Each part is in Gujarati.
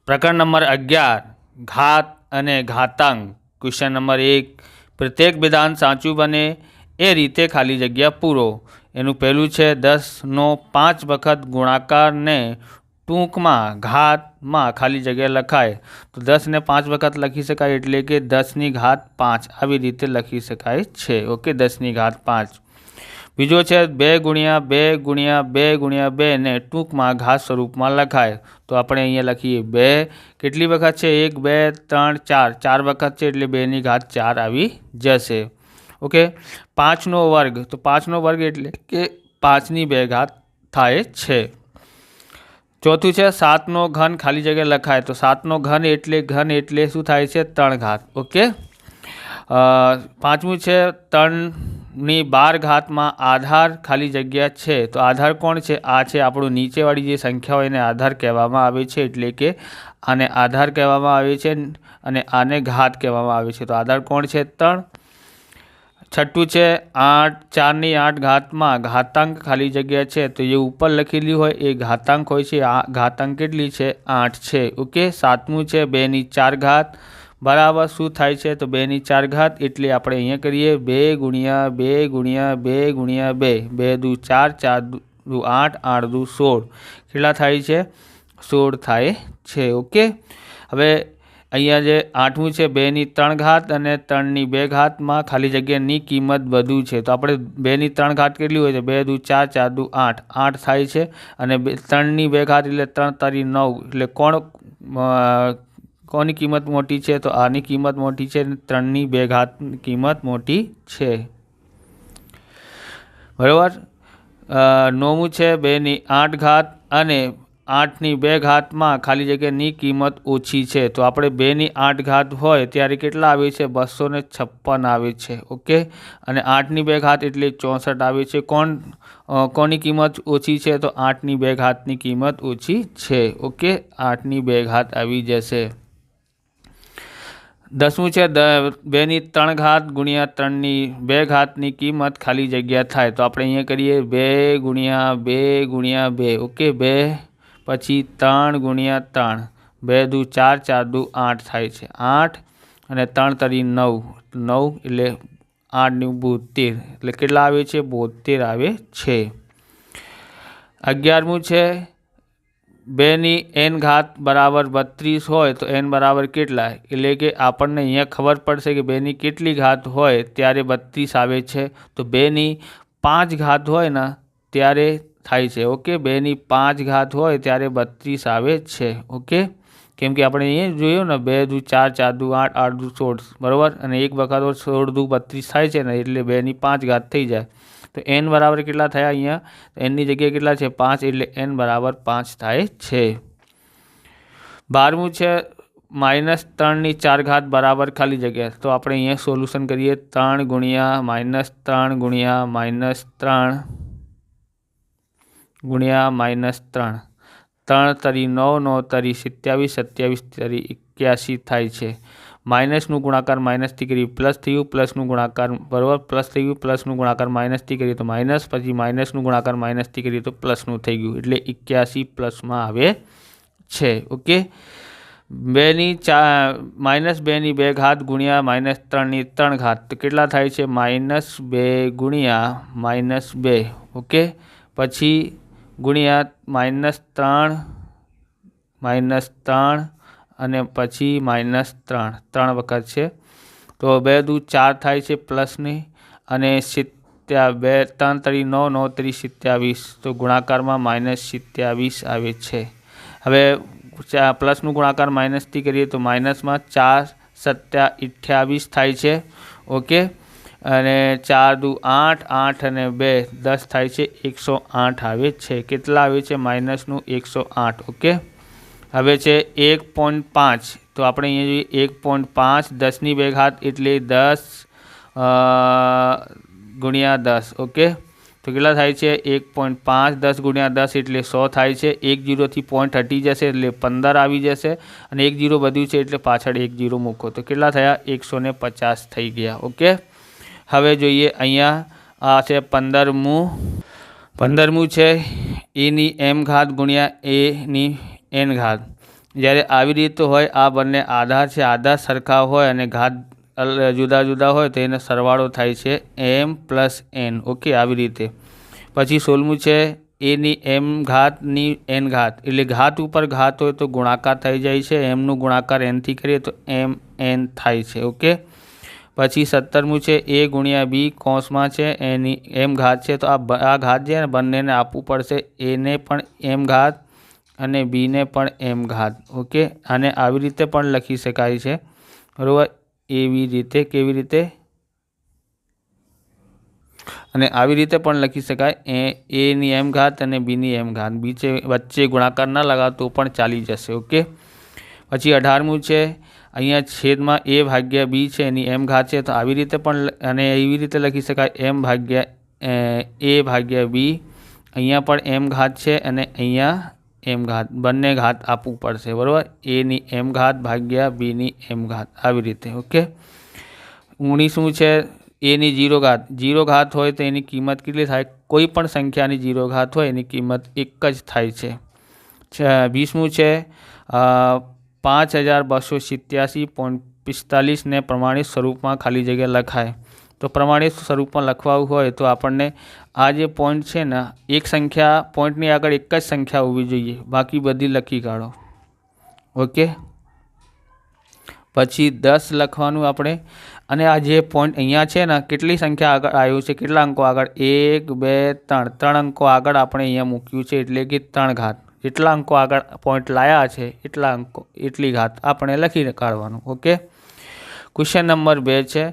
પ્રકરણ નંબર 11 ઘાત અને ઘાતાંક। ક્વેશ્ચન નંબર 1 પ્રત્યેક વિધાન સાચું બને એ રીતે ખાલી જગ્યા પૂરો। એનું પહેલું છે 10નો 5 વખત ગુણાકારને ટૂંકમાં ઘાતમાં ખાલી જગ્યા લખાય તો 10 ને 5 વખત લખી શકાય એટલે કે 10 ની ઘાત 5 આવી રીતે લખી શકાય છે। ઓકે, 10 ની ઘાત 5। બીજો છે 2 ગુણ્યા 2 ગુણ્યા 2 ગુણ્યા 2 ને ટૂંકમાં ઘાત સ્વરૂપમાં લખાય તો આપણે અહીંયા લખીએ 2 કેટલી વખત છે 1 2 3 4 4 વખત છે એટલે 2 ની ઘાત 4 આવી જશે। ઓકે, 5નો વર્ગ તો 5નો વર્ગ એટલે કે 5 ની 2 ઘાત થાય છે। ચોથું છે 7નો ઘન ખાલી જગ્યા લખાય તો 7નો ઘન એટલે શું થાય છે 3 ઘાત। ઓકે, પાંચમું છે 3ની 12 ઘાતમાં આધાર ખાલી જગ્યા છે તો આધાર કોણ છે? આ છે આપણું નીચેવાળી જે સંખ્યા હોય એને આધાર કહેવામાં આવે છે, એટલે કે આને આધાર કહેવામાં આવે છે અને આને ઘાત કહેવામાં આવે છે। તો આધાર કોણ છે? 3। છઠ્ઠું છે 4ની 8 ઘાતમાં ઘાતાંક ખાલી જગ્યા છે તો જે ઉપર લખેલી હોય એ ઘાતાંક હોય છે। આ ઘાતાંક કેટલી છે? 8 છે। ઓકે, સાતમું છે 2ની 4 ઘાત બરાબર શું થાય છે તો 2ની 4 ઘાત એટલે આપણે અહીંયા કરીએ 2 ગુણ્યા 2 ગુણ્યા 2 ગુણ્યા 2 2 દુ 4 4 દુ 8 8 દુ 16 કેટલા થાય છે? 16 થાય છે। ઓકે, હવે અહીંયા જે આઠમું છે 2ની 3 ઘાત અને 3ની 2 ઘાતમાં ખાલી જગ્યાની કિંમત વધુ છે તો આપણે 2ની 3 ઘાત કેટલી હોય છે? 2 દુ 4 4 દુ 8 8 થાય છે અને 3ની 2 ઘાત એટલે 3 તારી 9 એટલે કોની કિંમત મોટી છે? તો આની કિંમત મોટી છે, 3ની 2 ઘાતની કિંમત મોટી છે। બરાબર। 9મું છે 2ની 8 ઘાત અને 8ની 2 ઘાતમાં ખાલી જગ્યાની કિંમત ઓછી છે તો આપણે 2ની 8 ઘાત હોય ત્યારે કેટલા આવે છે? 256 આવે છે। ઓકે, અને 8ની 2 ઘાત એટલે 64 આવે છે। કોની કિંમત ઓછી છે? તો 8ની 2 ઘાતની કિંમત ઓછી છે। ઓકે, 8ની 2 ઘાત આવી જશે। 10મું છે 2ની 3 ઘાત ગુણ્યા 3ની 2 ઘાતની કિંમત ખાલી જગ્યા થાય તો આપણે અહીંયા કરીએ 2 ગુણ્યા 2 ગુણ્યા 2 ઓકે 2 પછી 3 ગુણ્યા 3 2 દુ 4 4 દુ 8 થાય છે 8 અને 3 તરી 9 9 એટલે 8 નું 72 એટલે કેટલા આવે છે? 72 આવે છે। 11મું છે 2ની n ઘાત બરાબર 32 હોય તો n બરાબર કેટલા? એટલે કે આપણને અહીંયા ખબર પડશે કે 2ની કેટલી ઘાત હોય ત્યારે 32 આવે છે તો 2ની 5 ઘાત હોય ને ત્યારે થાય છે। ઓકે, 2ની 5 ઘાત હોય ત્યારે 32 આવે છે। ઓકે, કેમ કે આપણે અહીંયા જોયું ને 2 દુ 4 4 દુ 8 8 દુ 16 બરાબર અને એક વખત 16 દુ 32 થાય છે ને એટલે 2ની 5 ઘાત થઈ જાય તો n બરાબર કેટલા થયા? અહીંયા nની જગ્યાએ કેટલા છે? 5 એટલે n બરાબર 5 થાય છે। 12મું છે -3ની 4 ઘાત બરાબર ખાલી જગ્યા તો આપણે અહીંયા સોલ્યુશન કરીએ 3 ગુણ્યા -3 ગુણ્યા -3 ગુણ્યા -3 3 તરી 9 9 તરી 27 27 તરી 81 થાય છે। માઇનસનું ગુણાકાર માઇનસથી કરી પ્લસ થયું, પ્લસનું ગુણાકાર બરાબર પ્લસ થઈ ગયું, પ્લસનું ગુણાકાર માઇનસથી કરીએ તો માઇનસ, પછી માઇનસનું ગુણાકાર માઇનસથી કરીએ તો પ્લસનું થઈ ગયું એટલે 81 પ્લસમાં આવે છે। ઓકે, 2ની 2 ઘાત ગુણ્યા -3ની 3 ઘાત તો કેટલા થાય છે? -2 ગુણ્યા -2 ઓકે, પછી ગુણ્યા -3 -3 અને પછી -3 3 વખત છે તો 2 દુ 4 થાય છે પ્લસની અને 2 3 તરી 9 9 તરી 27 તો ગુણાકારમાં -27 આવે છે। હવે પ્લસનું ગુણાકાર માઇનસથી કરીએ તો માઇનસમાં 4 7 28 થાય છે। ઓકે, અને 4 દુ 8 8 અને 2 10 થાય છે 108 આવે છે। કેટલા આવે છે? માઇનસનું 108। ઓકે, હવે છે 1.5 તો આપણે અહીંયા જોઈએ 1.5 10ની 2 ઘાત એટલે 10 ગુણ્યા 10 ઓકે તો કેટલા થાય છે? 1.5 10 ગુણ્યા 10 એટલે 100 થાય છે। 1 0થી પોઈન્ટ હટી જશે એટલે 15 આવી જશે અને 1 0 વધ્યું છે એટલે પાછળ 1 0 મૂકો તો કેટલા થયા? 150 થઈ ગયા। ઓકે, હવે જોઈએ અહીંયા આ છે 15મું છે એની m ઘાત ગુણ્યા એની n ઘાત જ્યારે આવી રીતે હોય આ બંને આધાર છે, આધાર સરખા હોય અને ઘાત જુદા જુદા હોય તો એને સરવાળો થાય છે m પ્લસ n. ઓકે, આવી રીતે. પછી 16મું છે એની m ઘાતની n ઘાત, એટલે ઘાત ઉપર ઘાત હોય તો ગુણાકાર થઈ જાય છે, mનું ગુણાકાર nથી કરીએ તો m n થાય છે. ઓકે. પછી 17મું છે a ગુણ્યા b કૌંસમાં છે એની m ઘાત છે, તો આ ઘાત છે ને બંનેને આપવું પડશે, એને પણ m ઘાત અને બીને પણ m ઘાત. ઓકે, અને આવી રીતે પણ લખી શકાય છે, બરાબર. એવી રીતે, કેવી રીતે? અને આવી રીતે પણ લખી શકાય, એની m ઘાત અને બીની m ઘાત, વચ્ચે ગુણાકાર ના લગાવ તો પણ ચાલી જશે. ઓકે. પછી 18મું છે અહીંયા છેદમાં a ભાગ્યા b છે એની m ઘાત છે, તો આવી રીતે પણ અને એવી રીતે લખી શકાય m ભાગ્યા a ભાગ્યા b, અહીંયા પણ m ઘાત છે અને અહીંયા m ઘાત, બંને ઘાત આપવું પડશે, બરાબર. એની m ઘાત ભાગ્યા બીની m ઘાત, આવી રીતે. ઓકે. 19મું છે એની 0 ઘાત. 0 ઘાત હોય તો એની કિંમત કેટલી થાય? કોઈ પણ સંખ્યાની 0 ઘાત હોય એની કિંમત 1 જ થાય છે. 20મું છે 5287.45 ને પ્રમાણિત સ્વરૂપમાં ખાલી જગ્યા લખાય. તો પ્રમાણિત સ્વરૂપમાં લખવાનું હોય તો આપણને આ જે પોઈન્ટ છે ને, એક સંખ્યા પોઈન્ટની આગળ એક જ સંખ્યા હોવી જોઈએ, બાકી બધી લખી કાઢો. ઓકે. પછી 10 લખવાનું આપણે, અને આ જે પોઈન્ટ અહીંયા છે ને, કેટલી સંખ્યા આગળ આવ્યું છે, કેટલા અંકો આગળ? 1 2 3, 3 અંકો આગળ આપણે અહીંયા મૂક્યું છે, એટલે કે 3 ઘાત. જેટલા અંકો આગળ પોઈન્ટ લાયા છે એટલા અંકો, એટલી ઘાત આપણે લખી કાઢવાનું. ઓકે. ક્વેશ્ચન નંબર 2 છે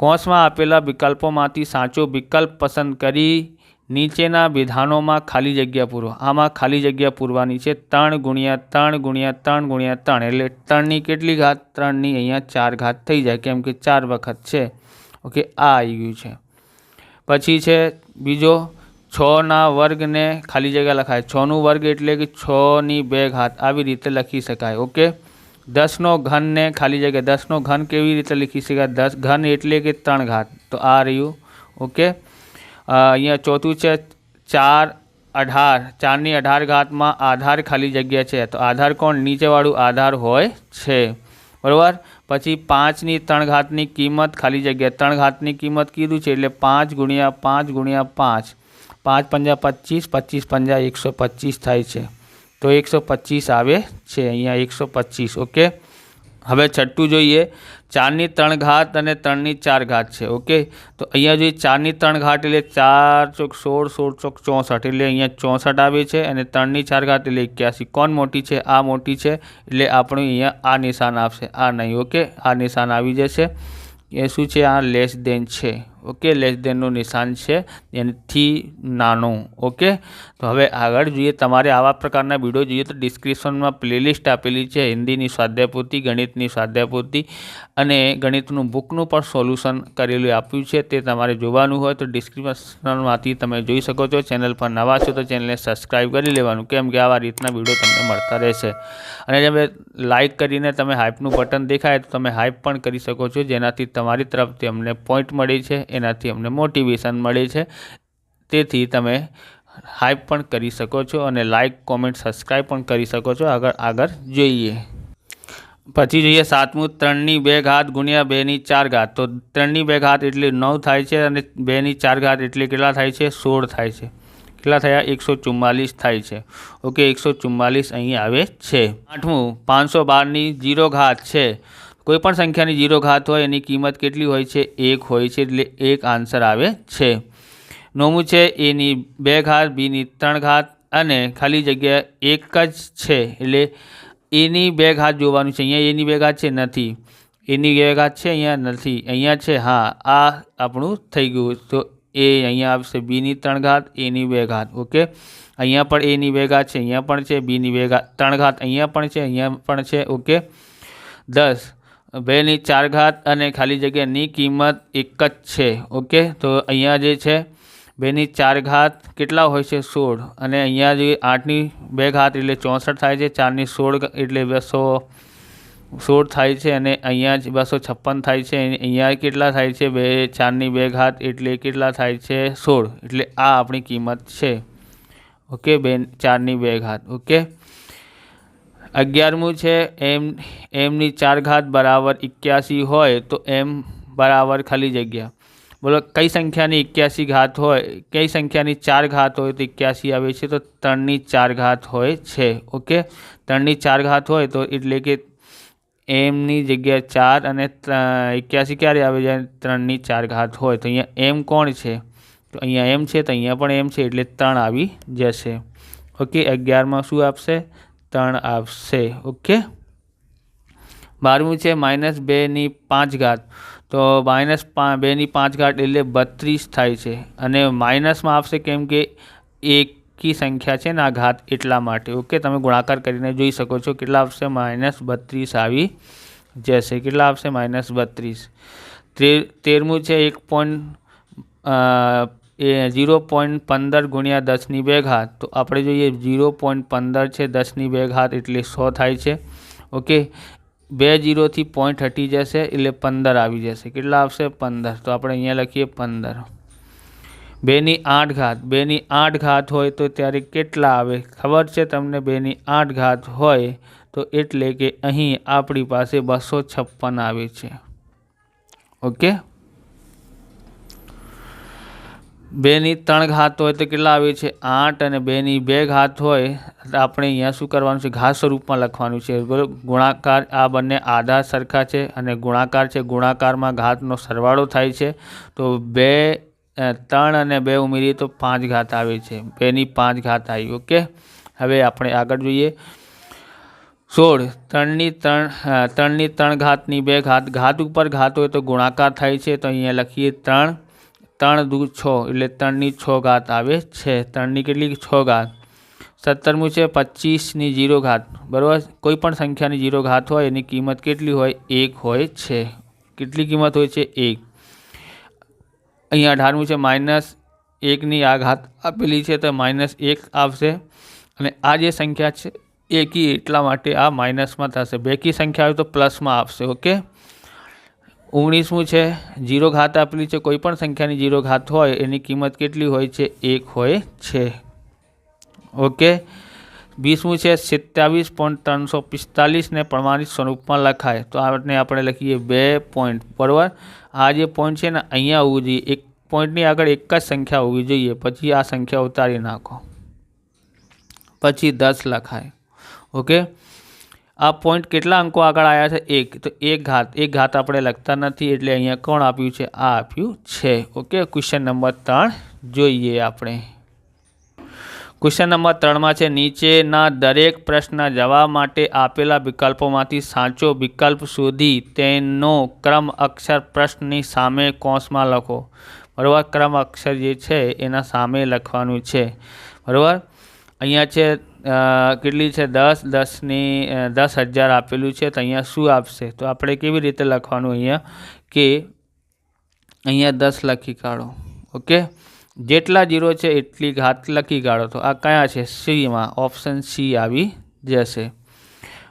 કૌંસમાં આપેલા વિકલ્પોમાંથી સાચો વિકલ્પ પસંદ કરી નીચેના વિધાનોમાં ખાલી જગ્યા પૂરો. આમાં ખાલી જગ્યા પૂરવાની છે 3 ગુણ્યા 3 ગુણ્યા 3 ગુણ્યા 3, એટલે 3ની કેટલી ઘાત? 3ની અહીંયા 4 ઘાત થઈ જાય, કેમ કે 4 વખત છે. ઓકે, આ આવી ગયું છે. પછી છે બીજો, 6ના વર્ગને ખાલી જગ્યા લખાય. 6નું વર્ગ એટલે કે 6ની 2 ઘાત, આવી રીતે લખી શકાય. ઓકે. 10નો ઘનને ખાલી જગ્યા, 10નો ઘન કેવી રીતે લખી શકાય? 10 ઘન એટલે કે 3 ઘાત, તો આ રહ્યું. ઓકે. અહીંયા ચોથું છે 4 18, 4ની 18 ઘાતમાં આધાર ખાલી જગ્યા છે, તો આધાર કોણ? નીચેવાળું આધાર હોય છે, બરાબર. પછી 5ની 3 ઘાતની કિંમત ખાલી જગ્યા, 3 ઘાતની કિંમત કીધું છે એટલે 5 ગુણ્યા 5 ગુણ્યા 5, 5 પંજા 25, 25 પંજા 125 થાય છે, તો 125 આવે છે અહીંયા 125. ઓકે. હવે છઠ્ઠું જોઈએ, 4ની 3 ઘાત અને 3ની 4 ઘાત છે. ઓકે. તો અહીંયા જોઈએ 4ની 3 ઘાત એટલે 4 ચોક 16, 16 ચોક 64, એટલે અહીંયા 64 આવે છે, અને 3ની 4 ઘાત એટલે 81. કોણ મોટી છે? આ મોટી છે, એટલે આપણું અહીંયા આ નિશાન આવશે, આ નહીં. ઓકે, આ નિશાન આવી જશે. એ શું છે? આ લેસ દેન છે. ઓકે, લેસ દેનનું નિશાન છે, એનાથી નાનું. ઓકે. તો હવે આગળ જોઈએ, તમારે આવા પ્રકારના વિડીયો જોઈએ તો ડિસ્ક્રિપ્શનમાં પ્લેલિસ્ટ આપેલી છે, હિન્દીની સ્વાધ્યાયપોથી, ગણિતની સ્વાધ્યાયપોથી અને ગણિતનું બુકનું પણ સોલ્યુશન કરેલું આપ્યું છે, તે તમારે જોવાનું હોય તો ડિસ્ક્રિપ્શનમાંથી તમે જોઈ શકો છો. ચેનલ પર નવા છો તો ચેનલને સબસ્ક્રાઈબ કરી લેવાનું, કેમ કે આવા રીતના વિડીયો તમને મળતા રહેશે. અને તમે લાઇક કરીને તમે હાઇપનું બટન દેખાય તો તમે હાઇપ પણ કરી શકો છો, જેનાથી તમારી તરફથી અમને પોઈન્ટ મળે છે, એનાથી અમને મોટિવેશન મળે છે, તેથી તમે હાઇપ પણ કરી શકો છો અને લાઇક કોમેન્ટ સબસ્ક્રાઈબ પણ કરી શકો છો. આગળ જોઈએ. પછી જોઈએ 7મું, 3ની 2 ઘાત ગુણ્યા 2ની 4 ઘાત. તો 3ની 2 ઘાત એટલે 9 થાય છે, અને 2ની 4 ઘાત એટલે કેટલા થાય છે? 16 થાય છે. કેટલા થયા? 144 થાય છે. ઓકે, 144 અહીં આવે છે. 8મું, 512ની 0 ઘાત છે. કોઈ પણ સંખ્યાની 0 ઘાત હોય એની કિંમત કેટલી હોય છે? 1 હોય છે, એટલે 1 આન્સર આવે છે. 9મું છે એની 2 ઘાત, બીની 3 ઘાત અને ખાલી જગ્યા 1 જ છે, એટલે એની 2 ઘાત જોવાનું છે. અહીંયા એની 2 ઘાત છે? નથી. એની 2 ઘાત છે? અહીંયા નથી. અહીંયા છે? હા. આ આપણું થઈ ગયું. તો એ અહીંયા આવશે બીની 3 ઘાત, એની 2 ઘાત. ઓકે. અહીંયા પણ એની 2 ઘાત છે, અહીંયા પણ છે, બીની 2 ઘાત 3 ઘાત અહીંયા પણ છે, અહીંયા પણ છે. ઓકે. 10, 2ની 4 ઘાત અને ખાલી જગ્યાની કિંમત 1 જ છે. ઓકે. તો અહીંયા જે છે 2ની 4 ઘાત કેટલા હોય છે? 16, અને અહીંયા જે 8ની 2 ઘાત એટલે 64 થાય છે, 4ની 16 એટલે 216 થાય છે, અને અહીંયા જ 256 થાય છે. અહીંયા કેટલા થાય છે? 4ની 2 ઘાત એટલે કેટલા થાય છે? 16, એટલે આ આપણી કિંમત છે. ઓકે, 4ની 2 ઘાત. ઓકે. 11મું છે એમની 4 ઘાત બરાબર 81 હોય તો એમ બરાબર ખાલી જગ્યા, બોલો કઈ સંખ્યાની 81 ઘાત હોય, કઈ સંખ્યાની 4 ઘાત હોય તો 81 આવે છે? તો 3ની 4 ઘાત હોય છે. ઓકે, 3ની 4 ઘાત હોય તો એટલે કે એમની જગ્યા 4 અને 81 ક્યારે આવે જાય? 3ની 4 ઘાત હોય. તો અહીંયા એમ કોણ છે? તો અહીંયા એમ છે, તો અહીંયા પણ એમ છે એટલે 3 આવી જશે. ઓકે, 11માં શું આપશે? 3 આપશે. ઓકે, 12મું છે -2ની 5 ઘાત, તો -2ની 5 ઘાત એટલે 32 થાય છે અને માઇનસમાં આપશે કેમ કે એકી સંખ્યા છે ને આ ઘાત, એટલા માટે. ઓકે, તમે ગુણાકાર કરીને જોઈ શકો છો કેટલા આપશે? -32 આવી જશે. કેટલા આપશે? -32. 13મું છે 0.15 ગુણ્યા 10ની 2 ઘાત, તો આપણે જોઈએ 0.15 છે 10ની 2 ઘાત એટલે 100 થાય છે. ઓકે, 2 0થી પોઈન્ટ હટી જશે એટલે 15 આવી જશે. કેટલા આવશે? 15. તો આપણે અહીંયા લખીએ 15. 2ની 8 ઘાત, 2ની 8 ઘાત હોય તો ત્યારે કેટલા આવે? ખબર છે તમને? 2ની 8 ઘાત હોય તો એટલે કે અહીં આપણી પાસે 256 આવે છે. ઓકે, 2ની 3 ઘાત હોય તો કેટલા આવે છે? 8 અને 2ની 2 ઘાત હોય તો આપણે અહીંયા શું કરવાનું છે? ઘાત સ્વરૂપમાં લખવાનું છે. બરાબર, ગુણાકાર, આ બંને આધાર સરખા છે અને ગુણાકાર છે, ગુણાકારમાં ઘાતનો સરવાળો થાય છે. તો 3 અને 2 ઉમેરીએ તો 5 ઘાત આવે છે. 2ની 5 ઘાત આવી. ઓકે, હવે આપણે આગળ જોઈએ. 16 3ની 3 ઘાતની 2 ઘાત, ઘાત ઉપર ઘાત હોય તો ગુણાકાર થાય છે. તો અહીંયા લખીએ 3 3 દુ 6 એટલે 3ની 6 ઘાત આવે છે. 3ની કેટલી? 6 ઘાત. 17મું છે 25ની 0 ઘાત, બરાબર, કોઈ પણ સંખ્યાની 0 ઘાત હોય એની કિંમત કેટલી હોય? 1 હોય છે. કેટલી કિંમત હોય છે? 1. અહીંયા 18મું છે -1ની આ ઘાત આપેલી છે તો -1 આવશે અને આ જે સંખ્યા છે એકી, એટલા માટે આ માઇનસમાં થશે. બેકી સંખ્યા હોય તો પ્લસમાં આવશે. ઓકે, 19મું છે 0 ઘાત આપેલી છે, કોઈ પણ સંખ્યાની 0 ઘાત હોય એની કિંમત કેટલી હોય છે? 1 હોય છે. ઓકે, 20મું છે 27.345 ને પ્રમાણિત સ્વરૂપમાં લખાય, તો આપણે લખીએ 2 પોઈન્ટ. બરાબર, આ જે પોઈન્ટ છે ને અહીંયા આવવું જોઈએ, એક પોઈન્ટની આગળ એક જ સંખ્યા હોવી જોઈએ, પછી આ સંખ્યા ઉતારી નાખો, પછી 10 લખાય. ઓકે, આ પોઈન્ટ કેટલા અંકો આગળ આવ્યા છે? 1. તો 1 ઘાત આપણે લખતા નથી એટલે અહીંયા કોણ આપ્યું છે? આ આપ્યું છે. ઓકે, ક્વેશ્ચન નંબર 3 જોઈએ આપણે. ક્વેશ્ચન નંબર 3માં છે નીચેના દરેક પ્રશ્નના જવાબ માટે આપેલા વિકલ્પોમાંથી સાચો વિકલ્પ શોધી તેનો ક્રમ અક્ષર પ્રશ્નની સામે કૌંસમાં લખો. બરાબર, ક્રમ અક્ષર જે છે એના સામે લખવાનું છે. બરાબર, અહીંયા છે કેટલી છે? 10. 10,000 આપેલું છે તો અહીંયા શું આપશે? તો આપણે કેવી રીતે લખવાનું? અહીંયા કે અહીંયા 10 લખી કાઢો. ઓકે, જેટલા 0 છે એટલી ઘાત લખી કાઢો. તો આ કયા છે? સીમાં, ઓપ્શન સી આવી જશે.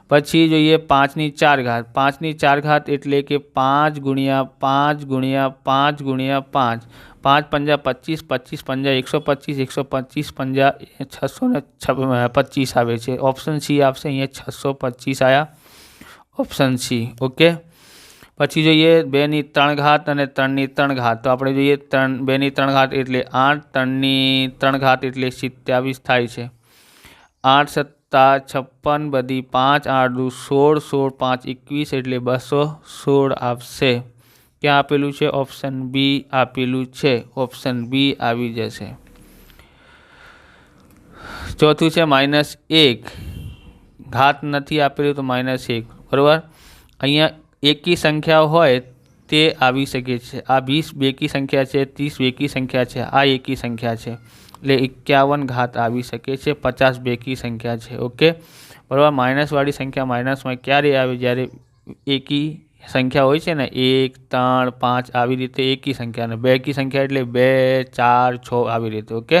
પછી જોઈએ 5ની 4 ઘાત. 5ની 4 ઘાત એટલે કે 5 ગુણ્યા 5 ગુણ્યા 5 ગુણ્યા 5. 5 પંજા 25, 25 પંજા 125, 125 પંજા 625 આવે છે. ઓપ્શન સી આવશે. અહીંયા 625 આવ્યા, ઓપ્શન સી. ઓકે, પછી જોઈએ 2ની 3 ઘાત અને 3ની 3 ઘાત. તો આપણે જોઈએ 2ની 3 ઘાત એટલે 8, 3ની 3 ઘાત એટલે 27 થાય છે. 8 સત્તા 56, બધી 5, 8 દુ 16, 16 5 21 એટલે 216 આપશે. ક્યાં આપેલું છે? ઓપ્શન બી આપેલું છે. ઓપ્શન બી આવી જશે. ચોથું છે -1, ઘાત નથી આપેલું તો -1. બરાબર, અહીંયા એકી સંખ્યા હોય તે આવી શકે છે. આ 20 બેકી સંખ્યા છે, 30 બેકી સંખ્યા છે, આ એકી સંખ્યા છે એટલે 51 ઘાત આવી શકે છે. 50 બેકી સંખ્યા છે. ઓકે, બરાબર, માઇનસવાળી સંખ્યા માઇનસમાં ક્યારે આવે? જ્યારે એકી સંખ્યા હોય છે ને, 1 3 5 આવી રીતે એકી સંખ્યા, અને બેકી સંખ્યા એટલે 2 4 6 આવી રીતે. ઓકે,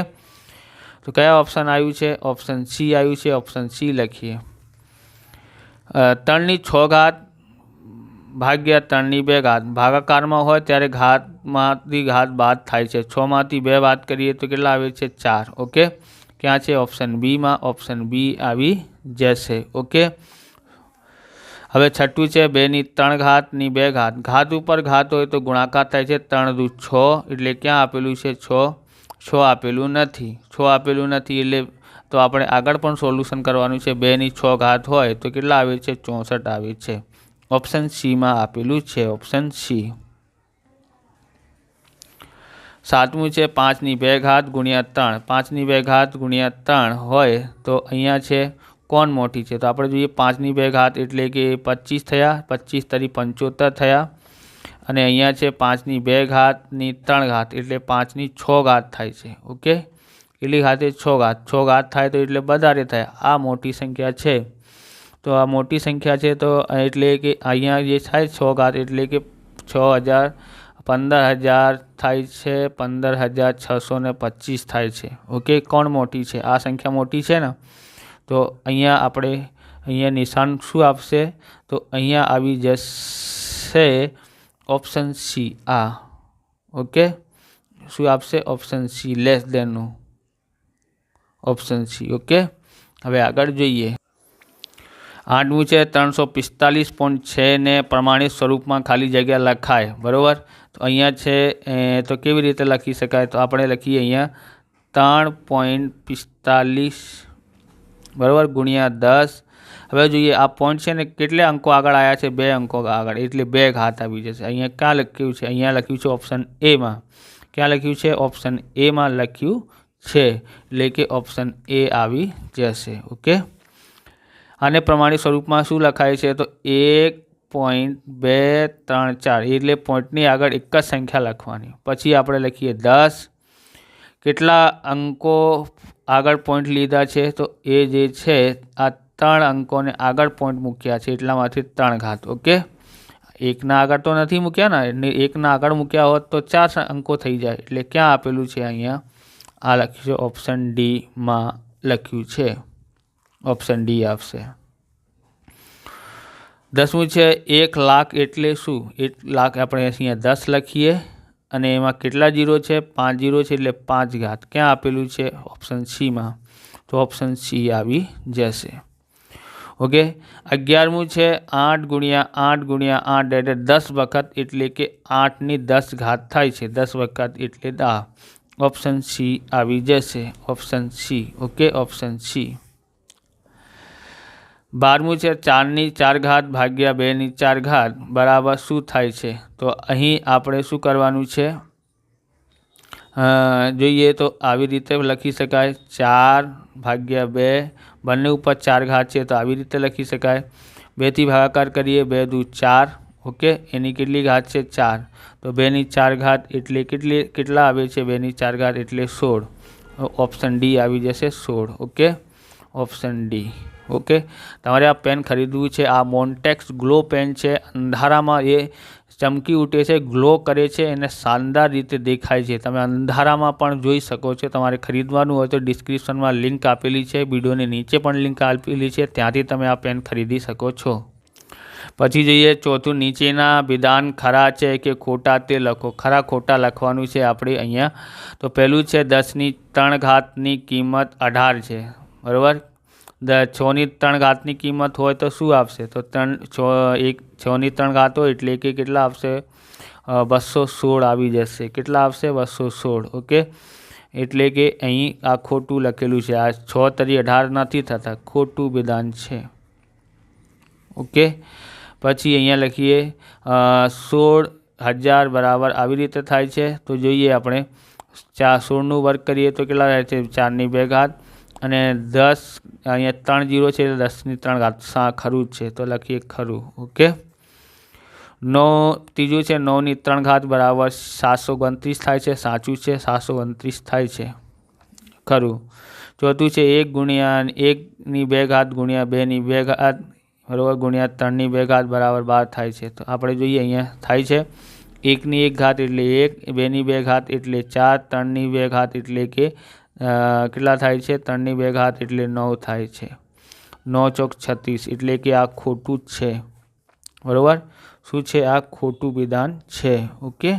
તો કયા ઓપ્શન આવ્યું છે? ઓપ્શન સી આવ્યું છે. ઓપ્શન સી લખીએ. 3ની 6 ઘાત ભાગ્યા 3ની 2 ઘાત. ભાગાકારમાં હોય ત્યારે ઘાતમાંથી ઘાત બાદ થાય છે. 6માંથી 2 બાદ કરીએ તો કેટલા આવે છે? 4. ઓકે, ક્યાં છે? ઓપ્શન બીમાં. ઓપ્શન બી આવી જશે. ઓકે. હવે છઠ્ઠું છે 2 ની 3 ઘાત ની 2 ઘાત. ઘાત ઉપર ઘાત હોય તો ગુણાકાર થાય છે. 3 દુ 6 એટલે ક્યાં આપેલું છે? 6. 6 આપેલું નથી. 6 આપેલું નથી એટલે તો આપણે આગળ પણ સોલ્યુશન કરવાનું છે. 2 ની 6 ઘાત હોય તો કેટલા આવે છે? 64 આવે છે. ઓપ્શન સીમાં આપેલું છે. Option C. સાતમું છે 5 ની 2 ઘાત ગુણ્યા 3. 5 ની 2 ઘાત ગુણ્યા 3 હોય તો અહીંયા છે કોણ મોટી છે? તો આપણે જોઈએ 5 ની 2 ઘાત એટલે કે 25 થયા. 25 તરી 75 થયા. અને અહીંયા છે 5 ની 2 ઘાત ની 3 ઘાત એટલે 5 ની 6 ઘાત થાય છે. ઓકે. કેટલી ઘાતે? 6 ઘાત. 6 ઘાત થાય તો એટલે વધારે થાય. આ મોટી સંખ્યા છે. તો આ મોટી સંખ્યા છે તો એટલે કે અહીંયા જે થાય 6 ઘાત એટલે કે 6000 15,000 થાય છે. 15,625 થાય છે. ઓકે. કોણ મોટી છે? આ સંખ્યા મોટી છે ને. તો અહીંયા આપણે અહીંયા નિશાન શું આપશે? તો અહીંયા આવી જશે ઓપ્શન સી આ. ઓકે. શું આપશે? ઓપ્શન સી લેસ દેનનું. Option C. ઓકે. હવે આગળ જોઈએ. 8મું છે 345.6 ને પ્રમાણિત સ્વરૂપમાં ખાલી જગ્યા લખાય. બરાબર. તો અહીંયા છે તો કેવી રીતે લખી શકાય? તો આપણે લખીએ અહીંયા 3.45 બરાબર ગુણ્યા 10. હવે જોઈએ આ પોઈન્ટ છે ને કેટલે અંકો આગળ આવ્યા છે? 2 અંકો આગળ એટલે 2 ઘાત આવી જશે. અહીંયા ક્યાં લખ્યું છે? અહીંયા લખ્યું છે ઓપ્શન એમાં. ક્યાં લખ્યું છે? ઓપ્શન એમાં લખ્યું છે એટલે કે ઓપ્શન એ આવી જશે. ઓકે. આને પ્રમાણિત સ્વરૂપમાં શું લખાય છે? તો 1.234 એટલે પોઈન્ટની આગળ એક જ સંખ્યા લખવાની. પછી આપણે લખીએ 10. કેટલા અંકો આગળ પોઈન્ટ લીધા છે? તો એ જે છે આ 3 અંકોને આગળ પોઈન્ટ મૂક્યા છે એટલામાંથી 3 ઘાત. ઓકે. એકના આગળ તો નથી મૂક્યા ને. એકના આગળ મૂક્યા હોત તો 4 અંકો થઈ જાય. એટલે ક્યાં આપેલું છે? અહીંયા આ લખ્યું છે ઓપ્શન ડીમાં લખ્યું છે. ઓપ્શન ડી આવશે. 10મું છે 1 લાખ એટલે શું? 1 લાખ આપણે અહીંયા 10 લખીએ અને એમાં કેટલા 0 છે? 5 0 છે એટલે 5 ઘાત. ક્યાં આપેલું છે? ઓપ્શન સીમાં. તો ઓપ્શન સી આવી જશે. ઓકે. 11મું છે 8 ગુણ્યા 8 ગુણ્યા 8 એટલે 10 વખત એટલે કે 8 ની 10 ઘાત થાય છે. 10 વખત એટલે 10. ઓપ્શન સી આવી જશે. Option C. Okay. Option C. 12મું છે 4 ની 4 ઘાત ભાગ્યા 2 ની 4 ઘાત બરાબર શું થાય છે? તો અહીં આપણે શું કરવાનું છે? જોઈએ તો આવી રીતે લખી શકાય 4 ભાગ્યા 2 બંને ઉપર 4 ઘાત છે તો આવી રીતે લખી શકાય. 2 થી ભાગાકાર કરીએ 2 દુ 4. ઓકે. એની કેટલી ઘાત છે? 4. તો 2 ની 4 ઘાત એટલે કેટલા આવે છે? 2 ની 4 ઘાત એટલે 16. ઓપ્શન ડી આવી જશે 16. ઓકે. Option D. ઓકે. તમારે આ પેન ખરીદવું છે. આ મોન્ટેક્સ ગ્લો પેન છે. અંધારામાં એ ચમકી ઉઠે છે, ગ્લો કરે છે અને શાનદાર રીતે દેખાય છે. તમે અંધારામાં પણ જોઈ શકો છો. તમારે ખરીદવાનું હોય તો ડિસ્ક્રિપ્શનમાં લિંક આપેલી છે. વિડીયોની નીચે પણ લિંક આપેલી છે. ત્યાંથી તમે આ પેન ખરીદી શકો છો. પછી જોઈએ ચોથું. નીચેના વિધાન ખરા છે કે ખોટા તે લખો. ખરા ખોટા લખવાનું છે આપણે અહીંયા. તો પહેલું છે 10 ની 3 ઘાતની કિંમત 18 છે. બરાબર. 6 ની 3 ઘાતની કિંમત હોય તો શું આવશે? તો 6 ની 3 ઘાત હોય એટલે કે કેટલા આવશે? 216 આવી જશે. કેટલા આવશે? 216. ઓકે. એટલે કે અહીં આ ખોટું લખેલું છે. આ 6 તરી 18 નથી થતા. ખોટું વિધાન છે. ઓકે. પછી અહીંયા લખીએ 16,000 બરાબર આવી રીતે થાય છે. તો જોઈએ આપણે 16નું વર્ગ કરીએ તો કેટલા થાય છે? 4 ની 2 ઘાત અને 10 અહીંયા 3 0 છે એટલે 10 ની 3 ઘાત. ખરું જ છે તો લખીએ ખરું. ઓકે. 9 ત્રીજું છે 9 ની 3 ઘાત બરાબર 729 થાય છે. સાચું છે. 729 થાય છે. ખરું. ચોથું છે 1 ગુણ્યા 1 ની 2 ઘાત ગુણ્યા 2 ની 2 ઘાત બરાબર ગુણ્યા 3 ની 2 ઘાત બરાબર 12 થાય છે. તો આપણે જોઈએ અહીંયા થાય છે 1 ની 1 ઘાત એટલે 1, 2 ની 2 ઘાત એટલે 4, 3 ની 2 ઘાત એટલે કે કેટલા થાય છે? 3 ની 2 ઘાત એટલે 9 થાય છે. 9 ચોક 36 એટલે કે આ ખોટું જ છે. બરાબર. શું છે? આ ખોટું વિધાન છે. ઓકે.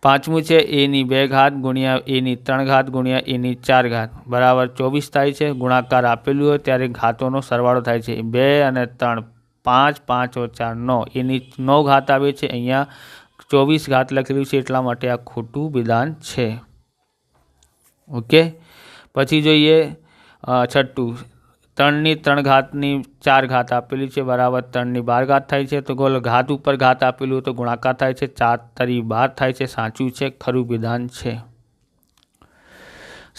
પાંચમું છે એની 2 ઘાત ગુણ્યા એની 3 ઘાત ગુણ્યા એની 4 ઘાત બરાબર 24 થાય છે. ગુણાકાર આપેલું હોય ત્યારે ઘાતોનો સરવાળો થાય છે. 2 અને 3 5, 5 और 4 9, એની 9 ઘાત આવે છે. અહીંયા 24 ઘાત લખેલું છે એટલા માટે આ ખોટું વિધાન છે. ઓકે, પછી જોઈએ છઠ્ઠું, 3ની 3 ઘાતની 4 ઘાત આપેલી છે બરાબર 3ની 12 ઘાત થાય છે. તો બોલો ઘાત ઉપર ઘાત આપેલું હોય તો ગુણાકાર થાય છે. 4 તરી 12 થાય છે. સાચું છે, ખરું વિધાન છે.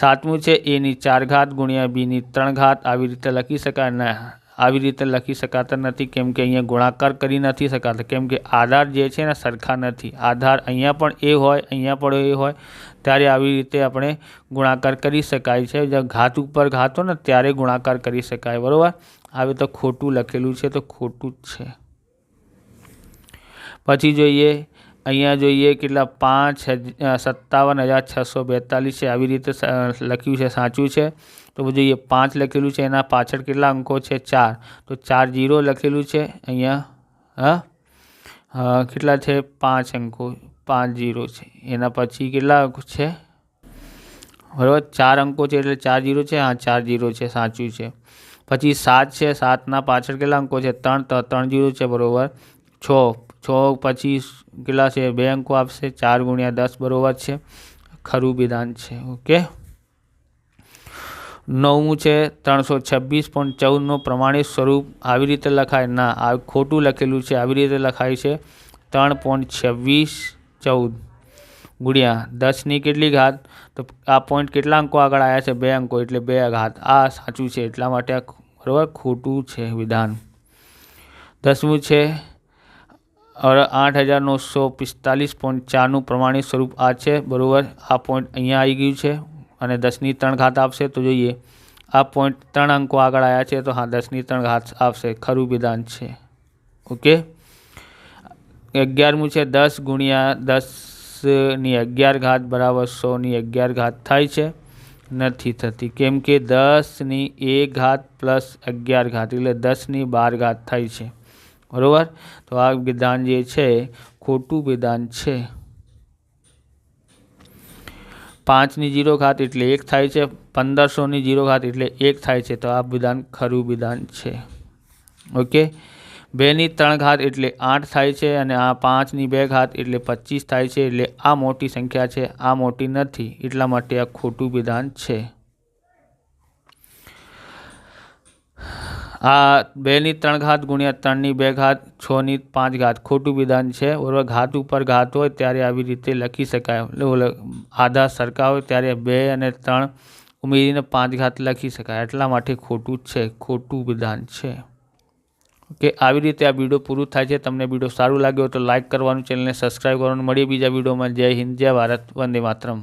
સાતમું છે એની 4 ઘાત ગુણ્યા બીની 3 ઘાત. આવી રીતે લખી શકાય ના, આવી રીતે લખી શકાતા નથી કેમ કે અહીંયા ગુણાકાર કરી નથી શકાતા કેમ કે આધાર જે છે ને સરખા નથી. આધાર અહીંયા પણ એ હોય, અહીંયા પણ એ હોય ત્યારે આવી રીતે આપણે ગુણાકાર કરી શકાય છે. જો ઘાત ઉપર ઘાત હોય ને ત્યારે ગુણાકાર કરી શકાય બરાબર. હવે તો ખોટું લખેલું છે તો ખોટું જ છે. પછી જોઈએ અહીંયા જોઈએ કેટલા 57,642 છે. આવી રીતે લખ્યું છે, સાચું છે. તો જોઈએ 5 લખેલું છે, એના પાછળ કેટલા અંકો છે 4, તો 4 0 લખેલું છે અહીંયા. કેટલા છે 5 અંકો, 5 0 છે. એના પછી કેટલા અંકો છે બરાબર 4 અંકો છે એટલે 4 0 છે. હા 4 0 છે, સાચું છે. પછી 7 છે, 7ના પાછળ કેટલા અંકો છે 3, તો 3 0 છે બરાબર. 6 પછી કેટલા છે 2 અંકો આપશે. 4 ગુણ્યા 10 બરાબર છે, ખરું વિધાન છે. ઓકે, 9મું છે 326.14નું પ્રમાણિત સ્વરૂપ. આવી રીતે લખાય ના, આ ખોટું લખેલું છે. આવી રીતે લખાય છે 3.2614 ગુણ્યા 10ની કેટલી ઘાત, તો આ પોઈન્ટ કેટલા અંકો આગળ આવ્યા છે 2 અંકો એટલે 2 ઘાત. આ સાચું છે એટલા માટે આ બરાબર ખોટું છે વિધાન. 10મું છે 8,945.4નું પ્રમાણિત સ્વરૂપ આ છે બરાબર. આ પોઈન્ટ અહીંયા આવી ગયું છે અને 10ની 3 ઘાત આપશે. તો જોઈએ આ પોઈન્ટ 3 અંકો આગળ આવ્યા છે તો હા 10ની 3 ઘાત આપશે, ખરું વિધાન છે. ઓકે, 11મું છે 10 ગુણ્યા 10ની 11 ઘાત બરાબર 100ની 11 ઘાત થાય છે. નથી થતી કેમ કે 10ની 1 ઘાત પ્લસ 11 ઘાત એટલે 10ની 12 ઘાત થાય છે બરાબર. તો આ વિધાન જે છે ખોટું વિધાન છે. 5ની 0 ઘાત એટલે 1 થાય છે. 1500ની 0 ઘાત એટલે 1 થાય છે. તો આ વિધાન ખરું વિધાન છે. ઓકે, 2ની 3 ઘાત એટલે 8 થાય છે અને આ 5ની 2 ઘાત એટલે 25 થાય છે. એટલે આ મોટી સંખ્યા છે, આ મોટી નથી એટલા માટે આ ખોટું વિધાન છે. આ 2ની 3 ઘાત ગુણ્યા 3ની 2 ઘાત 6ની 5 ઘાત ખોટું વિધાન છે બરાબર. ઘાત ઉપર ઘાત હોય ત્યારે આવી રીતે લખી શકાય. આધાર સરખા હોય ત્યારે 2 અને 3 ઉમેરીને 5 ઘાત લખી શકાય એટલા માટે ખોટું જ છે, ખોટું વિધાન છે. ઓકે, આવી રીતે આ વિડીયો પૂરું થાય છે. તમને વિડીયો સારું લાગ્યો તો લાઇક કરવાનું, ચેનલને સબસ્ક્રાઈબ કરવાનું. મળીએ બીજા વિડીયોમાં. જય હિન્દ, જય ભારત, વંદે માતરમ.